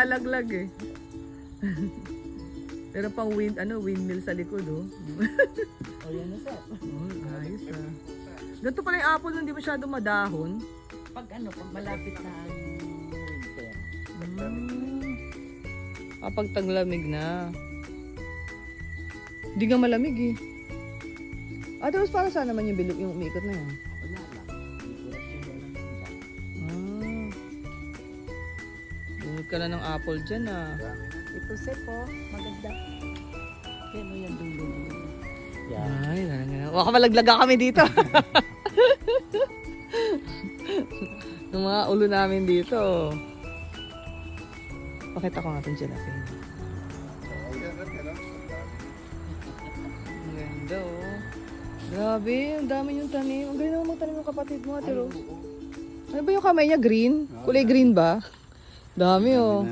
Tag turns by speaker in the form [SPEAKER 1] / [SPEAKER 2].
[SPEAKER 1] Alaglag eh. Pero pang windmill sa likod oh.
[SPEAKER 2] O yan na sir.
[SPEAKER 1] Ayos ah. Ganito pala yung apple, hindi masyado madahon.
[SPEAKER 2] Pag malapit na ang winter.
[SPEAKER 1] Kapag taglamig na. Hindi nga malamig eh. Tapos para saan naman yung bilog, yung umiikot na yan?
[SPEAKER 2] Wala lang. Dekorasyon na lang sila.
[SPEAKER 1] Bunod ka na ng apple dyan ah.
[SPEAKER 2] Ito sir po, maganda. Kaya mo yan dulo na yun. Yan.
[SPEAKER 1] Ay, baka malaglaga kami dito. Yung mga ulo namin dito. Pakita ko nga itong jalapeno. Ang ganda oh. Grabe, ang dami yung tanim. Ang galing naman magtanim ng kapatid mo, Ate Rose. Ano ba yung kamay niya? Green? Kulay green ba? Dami oh.